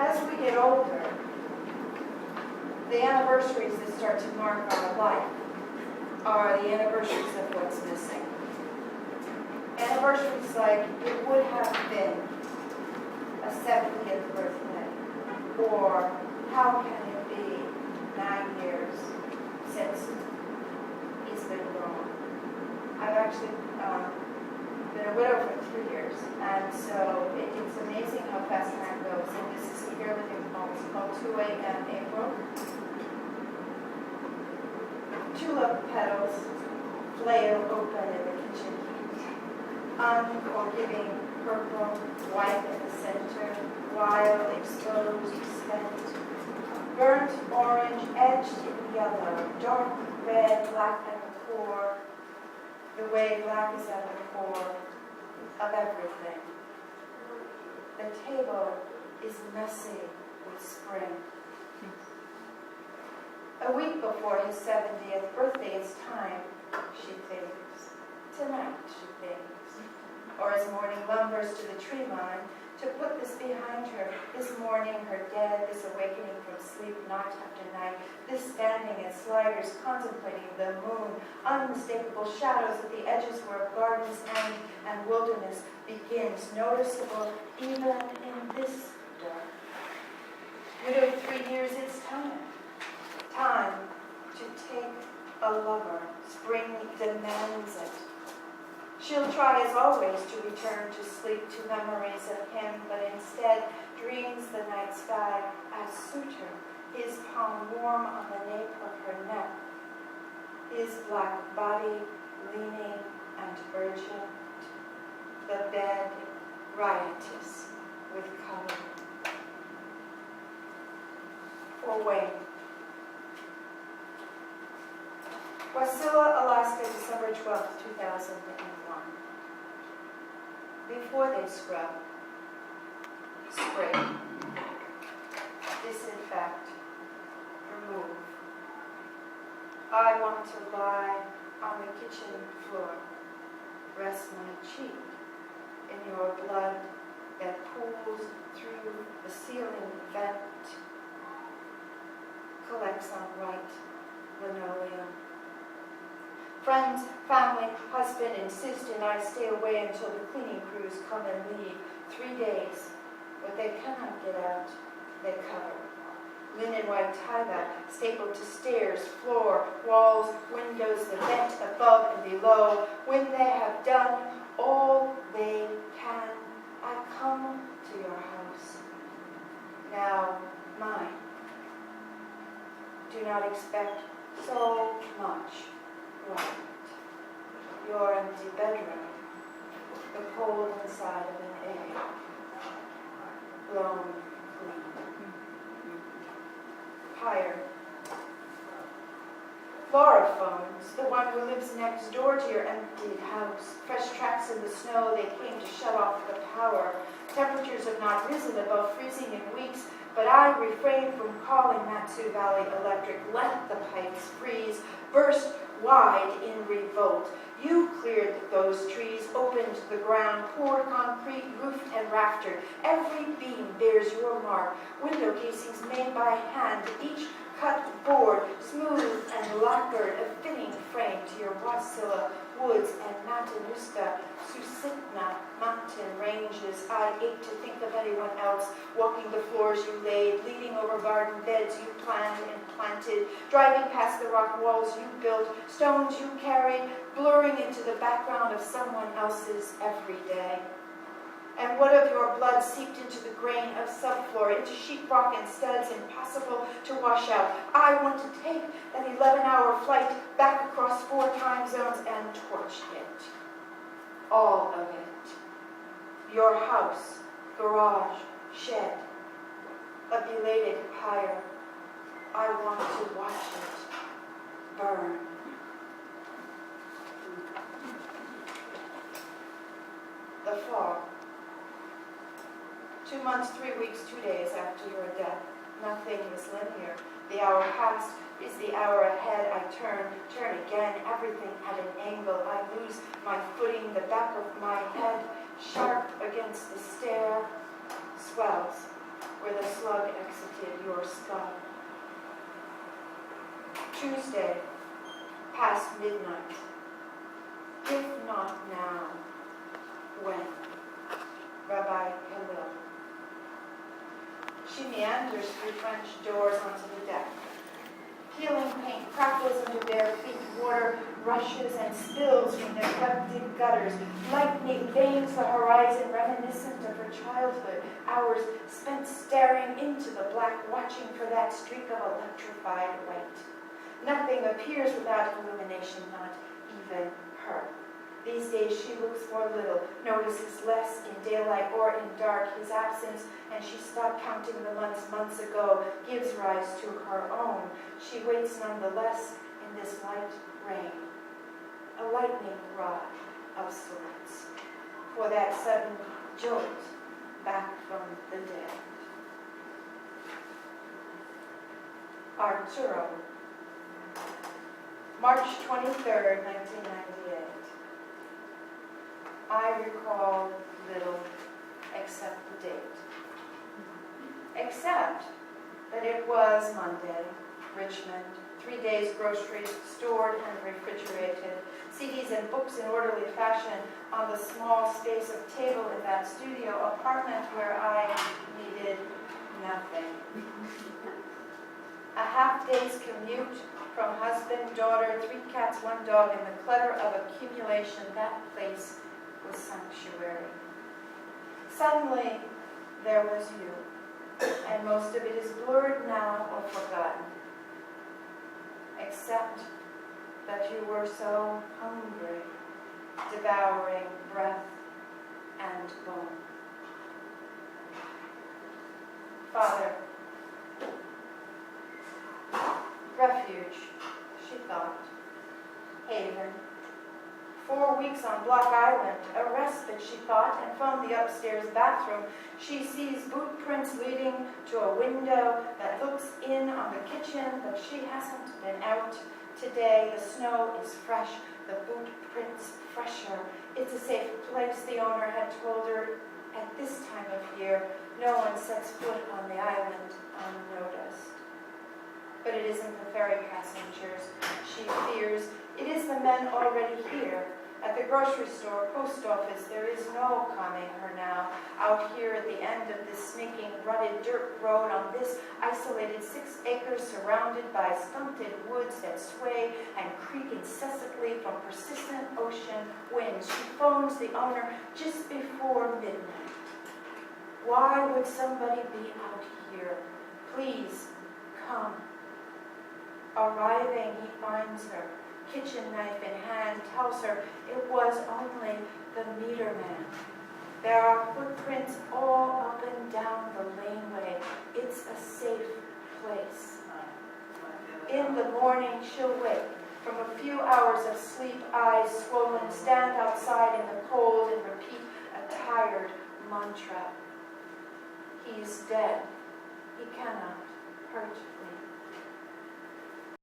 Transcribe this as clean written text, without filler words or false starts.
as we get older, the anniversaries that start to mark our life are the anniversaries of what's missing. Anniversaries like it would have been a 70th birthday, or how can it be 9 years since he's been gone. I've actually been a widow for 3 years, and so it's amazing how fast time goes. And this is here living almost called 2 a.m. April. Tulip petals flail open in the kitchen heat, unforgiving purple, white in the center, wild, exposed, spent, burnt orange, edged in yellow, dark red, black at the core, the way black is at the core of everything. The table is messy with spring. A week before his 70th birthday, it's time, she thinks. Tonight, she thinks. Or as morning lumbers to the tree line, to put this behind her, this mourning her dead, this awakening from sleep night after night, this standing at sliders contemplating the moon, unmistakable shadows at the edges where gardens end and wilderness begins, noticeable even in this dark. Widowed 3 years, it's time. Time to take a lover. Spring demands it. She'll try as always to return to sleep, to memories of him, but instead dreams the night sky as suitor, his palm warm on the nape of her neck, his black body leaning and urgent, the bed riotous with color. For Wayne. Wasilla, Alaska, December 12, 2001. Before they scrub, spray, disinfect, remove. I want to lie on the kitchen floor, rest my cheek in your blood that pools through the ceiling vent, collects on white linoleum. Friends, family, husband insist and I stay away until the cleaning crews come and leave. 3 days. What they cannot get out, they cover. Linen white tie-back, stapled to stairs, floor, walls, windows, the vent above and below. When they have done all they can, I come to your house. Now, mine. Do not expect so much. Right. Your empty bedroom, the cold inside of an egg, blown clean. Higher. Laura phones, the one who lives next door to your emptied house. Fresh tracks in the snow, they came to shut off the power. Temperatures have not risen above freezing in weeks, but I refrain from calling Matsu Valley Electric. Let the pipes freeze, burst wide in revolt. You cleared those trees, opened the ground, poured concrete, roofed and raftered. Every beam bears your mark. Window casings made by hand, each cut board, smooth and lacquered, a fitting frame to your Wasilla woods and Matanuska, Susitna mountain ranges. I ache to think of anyone else walking the floors you laid, leaning over garden beds you planned and planted, driving past the rock walls you built, stones you carried, blurring into the background of someone else's every day. And what of your blood seeped into the grain of subfloor, into sheetrock and studs, impossible to wash out? I want to take that 11-hour flight back across 4 time zones and torch it. All of it. Your house, garage, shed, a belated pyre. I want to watch it burn. The fall. 2 months, 3 weeks, 2 days after your death. Nothing is linear. The hour past is the hour ahead. I turn again, everything at an angle. I lose my footing, the back of my head, sharp against the stair, swells where the slug exited your skull. Tuesday, past midnight. If not now, when? Rabbi Hillel. She meanders through French doors onto the deck. Peeling paint crackles under bare feet. Water rushes and spills from neglected gutters. Lightning veins the horizon, reminiscent of her childhood. Hours spent staring into the black, watching for that streak of electrified white. Nothing appears without illumination, not even her. These days she looks more little, notices less in daylight or in dark his absence, and she stopped counting the months ago, gives rise to her own. She waits nonetheless in this light rain, a lightning rod of sorts, for that sudden jolt back from the dead. Arturo, March 23rd, 1998. I recall little except the date. Except that it was Monday, Richmond, 3 days groceries stored and refrigerated, CDs and books in orderly fashion on the small space of table in that studio apartment where I needed nothing. A half-day's commute from husband, daughter, 3 cats, 1 dog, and the clutter of accumulation. That place was sanctuary. Suddenly, there was you, and most of it is blurred now or forgotten, except that you were so hungry, devouring breath and bone. Father, refuge, she thought, haven. 4 weeks on Block Island, a respite, she thought, and from the upstairs bathroom, she sees boot prints leading to a window that looks in on the kitchen, but she hasn't been out today. The snow is fresh, the boot prints fresher. It's a safe place, the owner had told her. At this time of year, no one sets foot on the island unnoticed. But it isn't the ferry passengers she fears. It is the men already here. At the grocery store, post office, there is no calming her now. Out here at the end of this snaking, rutted dirt road on this isolated 6 acres surrounded by stunted woods that sway and creak incessantly from persistent ocean winds. She phones the owner just before midnight. Why would somebody be out here? Please, come. Arriving, he finds her, kitchen knife in hand, tells her it was only the meter man. There are footprints all up and down the laneway. It's a safe place. In the morning, she'll wake from a few hours of sleep, eyes swollen, stand outside in the cold and repeat a tired mantra. He's dead. He cannot hurt me.